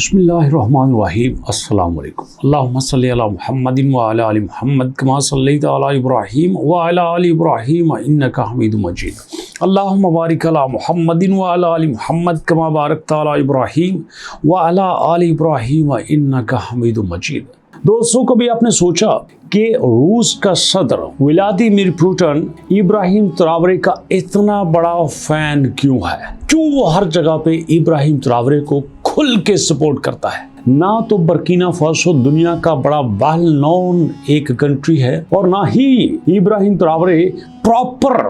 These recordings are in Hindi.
बिस्मिल्लाहिर्रहमानिर्रहीम अस्सलाम वालेकुम अल्लाहुम्मा सल्ली अला मुहम्मदिन व अला आलि मुहम्मद कमा सल्लैता अला इब्राहीम व अला आलि इब्राहीम इन्नका हमीदुम मजीद अल्लाहुम्मा बारिक अला मुहम्मदिन व अला आलि मुहम्मद कमा बारकता अला इब्राहीम व अला आलि इब्राहीम इन्नका हमीदुम मजीद। दोस्तों, कभी आपने सोचा कि रूस का सदर व्लादिमीर पुतिन इब्राहिम ट्रावरे का इतना बड़ा फैन क्यों है? क्यों वो हर जगह पे इब्राहिम ट्रावरे को खुल के सपोर्ट करता है? ना तो बर्किना फासो दुनिया का बड़ा वेल नोन एक कंट्री है और ना ही इब्राहिम ट्रावरे प्रॉपर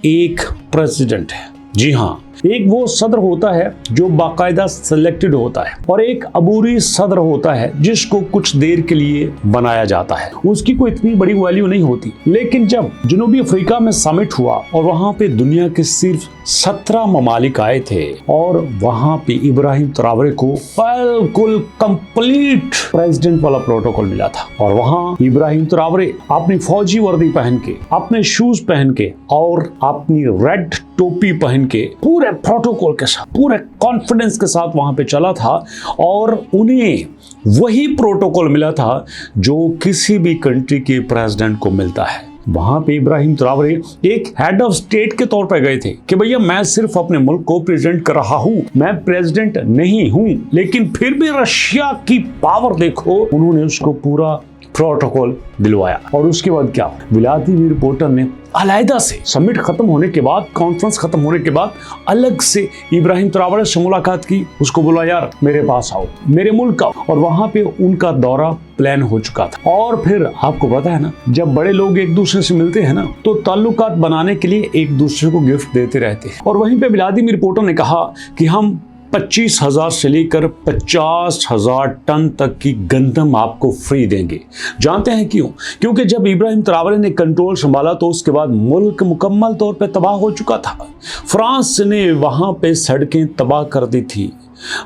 एक प्रेसिडेंट है। जी हाँ, एक वो सदर होता है जो बाकायदा सिलेक्टेड होता है और एक अबूरी सदर होता है जिसको कुछ देर के लिए बनाया जाता है। उसकी कोई इतनी बड़ी वैल्यू नहीं होती, लेकिन जब जनूबी अफ्रीका में समिट हुआ और वहां पे दुनिया के सिर्फ 17 ममालिक आए थे और वहां पे इब्राहिम ट्रावरे को बिल्कुल कंप्लीट प्रेसिडेंट वाला प्रोटोकॉल मिला था और वहां इब्राहिम ट्रावरे अपनी फौजी वर्दी पहन के, अपने शूज पहन के और अपनी रेड टोपी पहन के पूरे प्रोटोकॉल के साथ, पूरे कॉन्फिडेंस के साथ वहां पे चला था और उन्हें वही प्रोटोकॉल मिला था जो किसी भी कंट्री के प्रेसिडेंट को मिलता है। वहां पे इब्राहिम ट्रावरे एक हेड ऑफ स्टेट के तौर पर गए थे कि भैया मैं सिर्फ अपने मुल्क को प्रेजेंट कर रहा हूं, मैं प्रेसिडेंट नहीं हूं, लेकिन फिर भी रशिया की पावर देखो, उन्होंने उसको पूरा प्रोटोकॉल दिलवाया। और उसके बाद क्या, व्लादिमीर पुतिन ने अलग से समिट खत्म होने के बाद, कॉन्फ्रेंस खत्म होने के बाद अलग से इब्राहिम ट्रावरे से मुलाकात की, उसको बोला यार मेरे पास आओ, मेरे मुल्क आओ, और वहां पे उनका दौरा प्लान हो चुका था। और फिर आपको पता है ना, जब बड़े लोग एक दूसरे से मिलते हैं ना तो ताल्लुकात बनाने के लिए एक दूसरे को गिफ्ट देते रहते हैं। और वहीं पे व्लादिमीर पुतिन ने कहा कि हम 25,000 से लेकर 50,000 टन तक की गंदम आपको फ्री देंगे। जानते हैं क्यों? क्योंकि जब इब्राहिम ट्रावरे ने कंट्रोल संभाला तो उसके बाद मुल्क मुकम्मल तौर पे तबाह हो चुका था। फ्रांस ने वहां पे सड़कें तबाह कर दी थी,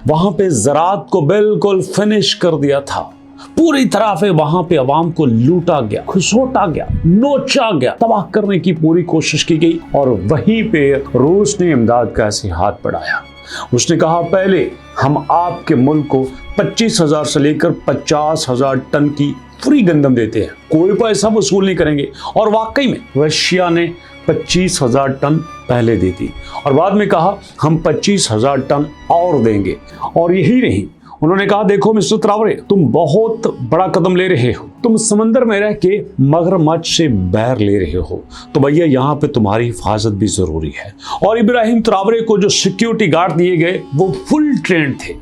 वहां पे ज़राअत को बिल्कुल फिनिश कर दिया था, पूरी तरह से वहां पे अवाम को लूटा गया, खसोटा गया, नोचा गया, तबाह करने की पूरी कोशिश की गई। और वहीं पे रूस ने इमदाद का ऐसे हाथ बढ़ाया। उसने कहा पहले हम आपके मुल्क को 25,000 से लेकर 50,000 टन की फ्री गंदम देते हैं, कोई पैसा वसूल नहीं करेंगे। और वाकई में रशिया ने 25,000 टन पहले दी थी और बाद में कहा हम 25,000 टन और देंगे। और यही नहीं, उन्होंने कहा देखो मिस्टर ट्रावरे, तुम बहुत बड़ा कदम ले रहे हो, तुम समंदर में रह के मगरमच्छ से बैर ले रहे हो, तो भैया यहाँ पे तुम्हारी हिफाजत भी जरूरी है। और इब्राहिम ट्रावरे को जो सिक्योरिटी गार्ड दिए गए वो फुल ट्रेंड थे।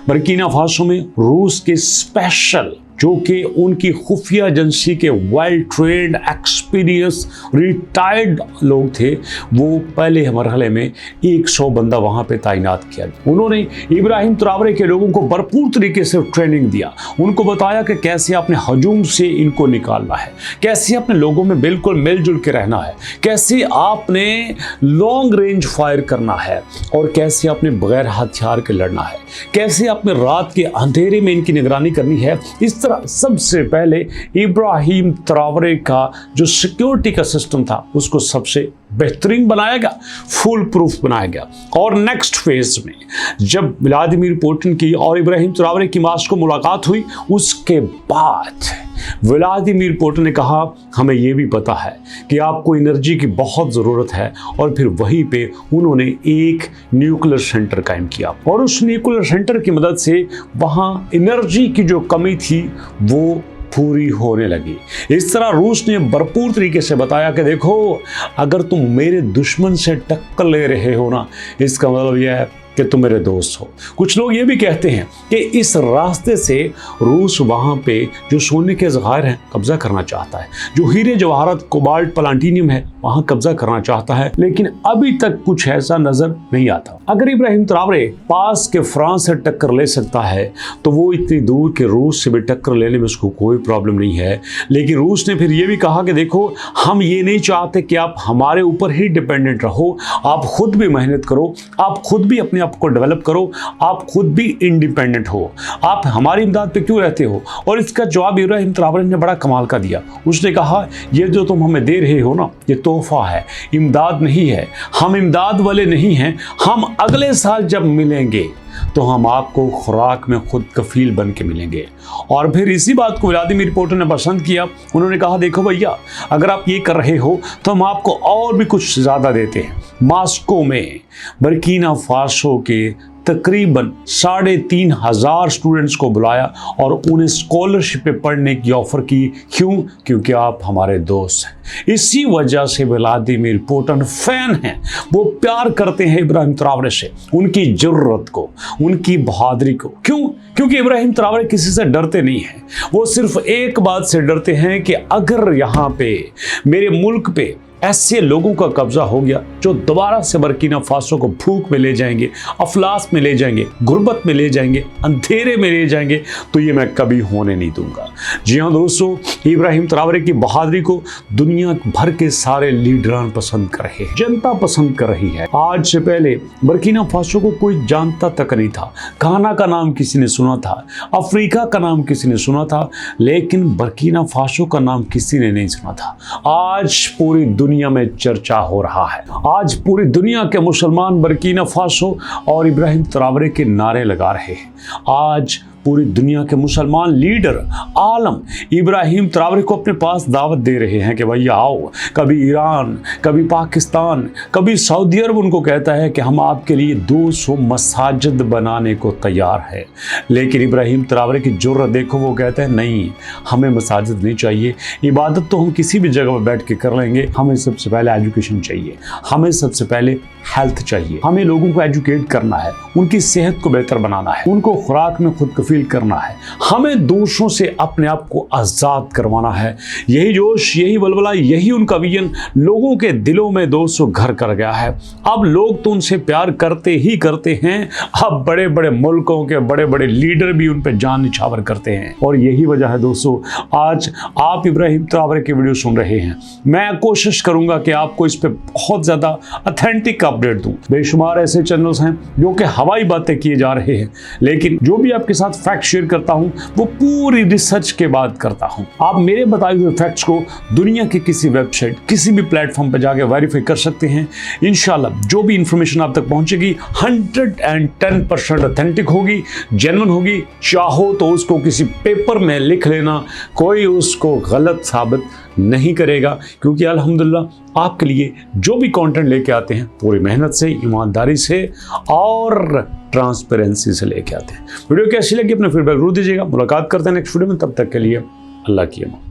बर्किना फासो में रूस के स्पेशल, जो कि उनकी खुफिया एजेंसी के वेल ट्रेंड एक्सपीरियंस रिटायर्ड लोग थे, वो पहले मरहले में 100 बंदा वहां पे तैनात किया। उन्होंने इब्राहिम ट्रावरे के लोगों को भरपूर तरीके से ट्रेनिंग दिया, उनको बताया कि कैसे अपने हजूम से इनको निकालना है, कैसे अपने लोगों में बिल्कुल मिलजुल के रहना है, कैसे आपने लॉन्ग रेंज फायर करना है और कैसे अपने बगैर हथियार के लड़ना है, कैसे अपने रात के अंधेरे में इनकी निगरानी करनी है। इस सबसे पहले इब्राहिम ट्रावरे का जो सिक्योरिटी का सिस्टम था उसको सबसे बेहतरीन बनाया गया, फुल प्रूफ बनाया गया। और नेक्स्ट फेज में जब व्लादिमीर पुतिन की और इब्राहिम ट्रावरे की मास्को मुलाकात हुई, उसके बाद व्लादिमीर पुतिन ने कहा हमें यह भी पता है कि आपको एनर्जी की बहुत ज़रूरत है। और फिर वहीं पे उन्होंने एक न्यूक्लियर सेंटर कायम किया और उस न्यूक्लियर सेंटर की मदद से वहाँ एनर्जी की जो कमी थी वो पूरी होने लगी। इस तरह रूस ने भरपूर तरीके से बताया कि देखो, अगर तुम मेरे दुश्मन से टक्कर ले रहे हो ना, इसका मतलब यह है कि तुम मेरे दोस्त हो। कुछ लोग ये भी कहते हैं कि इस रास्ते से रूस वहाँ पे जो सोने के ज़खायर हैं कब्जा करना चाहता है, जो हीरे जवाहरात कोबाल्ट प्लाटिनियम है वहाँ कब्जा करना चाहता है, लेकिन अभी तक कुछ ऐसा नजर नहीं आता। अगर इब्राहिम ट्रावरे पास के फ्रांस से टक्कर ले सकता है तो वो इतनी दूर के रूस से भी टक्कर लेने में उसको कोई प्रॉब्लम नहीं है। लेकिन रूस ने फिर ये भी कहा कि देखो, हम ये नहीं चाहते कि आप हमारे ऊपर ही डिपेंडेंट रहो, आप खुद भी मेहनत करो, आप खुद भी अपने आप को डेवलप करो, आप खुद भी इंडिपेंडेंट हो, आप हमारी इमदाद पे क्यों रहते हो। और इसका जवाब इब्राहिम ट्रावरे ने बड़ा कमाल का दिया। उसने कहा ये जो तुम हमें दे रहे हो ना, ये तोहफा है, इमदाद नहीं है। हम इमदाद वाले नहीं हैं। हम अगले साल जब मिलेंगे तो हम आपको खुराक में खुद कफील बन के मिलेंगे। और फिर इसी बात को व्लादिमीर पुतिन ने पसंद किया। उन्होंने कहा, देखो भैया, अगर आप ये कर रहे हो तो हम आपको और भी कुछ ज़्यादा देते हैं। मॉस्को में बुर्किना फासो के तकरीबन 3,500 स्टूडेंट्स को बुलाया और उन्हें स्कॉलरशिप पे पढ़ने की ऑफ़र की। क्यों? क्योंकि आप हमारे दोस्त हैं। इसी वजह से व्लादिमीर पुतिन फैन हैं। वो प्यार करते हैं इब्राहिम ट्रावरे से, उनकी ज़रूरत को, उनकी बहादुरी को। क्यों? क्योंकि इब्राहिम ट्रावरे किसी से डरते नहीं हैं। वो सिर्फ एक बात से डरते हैं कि अगर यहाँ पे मेरे मुल्क पे ऐसे लोगों का कब्जा हो गया जो दोबारा से बुर्किना फासो को भूख में ले जाएंगे, अफलास में ले जाएंगे, गुर्बत में ले जाएंगे, अंधेरे में ले जाएंगे, तो ये मैं कभी होने नहीं दूंगा। जी हाँ दोस्तों, इब्राहिम ट्रावरे की बहादुरी को दुनिया भर के सारे लीडरान पसंद कर रहे हैं, जनता पसंद कर रही है। आज से पहले बुर्किना फासो को कोई जानता तक नहीं था। घाना का नाम किसी ने सुना था, अफ्रीका का नाम किसी ने सुना था, लेकिन बुर्किना फासो का नाम किसी ने नहीं सुना था। आज पूरी दुनिया में चर्चा हो रहा है। आज पूरी दुनिया के मुसलमान बुर्किना फासो और इब्राहिम ट्रावरे के नारे लगा रहे हैं। आज पूरी दुनिया के मुसलमान लीडर आलम इब्राहिम ट्रावरे को अपने पास दावत दे रहे हैं कि भैया आओ। कभी ईरान, कभी पाकिस्तान, कभी सऊदी अरब उनको कहता है कि हम आपके लिए 200 मसाजिद बनाने को तैयार है। लेकिन इब्राहिम ट्रावरे की जुर्रत देखो, वो कहते हैं नहीं, हमें मसाजिद नहीं चाहिए। इबादत तो हम किसी भी जगह पर बैठ के कर लेंगे। हमें सबसे पहले एजुकेशन चाहिए, हमें सबसे पहले हेल्थ चाहिए। हमें लोगों को एजुकेट करना है, उनकी सेहत को बेहतर बनाना है, उनको खुराक में खुद फील करना है। हमें दोषों से अपने आप को आज़ाद करवाना है। यही जोश, यही बलबला, यही उनका विजन लोगों के दिलों में दोस्तों घर कर गया है। अब लोग तो उनसे प्यार करते ही करते हैं। अब बड़े बड़े मुल्कों के बड़े बड़े लीडर भी उन पर जान निछावर करते हैं। और यही वजह है दोस्तों, आज आप इब्राहिम ट्रावरे की वीडियो सुन रहे हैं। मैं कोशिश करूंगा कि आपको इस पर बहुत ज़्यादा ऑथेंटिक अपडेट दूं। बेशुमार ऐसे चैनल्स हैं जो कि हवाई बातें किए जा रहे हैं, लेकिन जो भी आपके साथ फैक्ट शेयर करता हूं वो पूरी रिसर्च के बाद करता हूं। आप मेरे बताए हुए फैक्ट्स को दुनिया के किसी वेबसाइट, किसी भी प्लेटफॉर्म पर जाके वेरीफाई कर सकते हैं। इंशाल्लाह जो भी इंफॉर्मेशन आप तक पहुंचेगी 110% ऑथेंटिक होगी, जेन्युइन होगी। चाहो तो उसको किसी पेपर में लिख लेना, कोई उसको गलत साबित नहीं करेगा, क्योंकि अल्हम्दुलिल्लाह आपके लिए जो भी कंटेंट लेके आते हैं पूरी मेहनत से, ईमानदारी से और ट्रांसपेरेंसी से लेके आते हैं। वीडियो कैसी लगी अपना फीडबैक जरूर दीजिएगा। मुलाकात करते हैं नेक्स्ट वीडियो में, तब तक के लिए अल्लाह की अमान।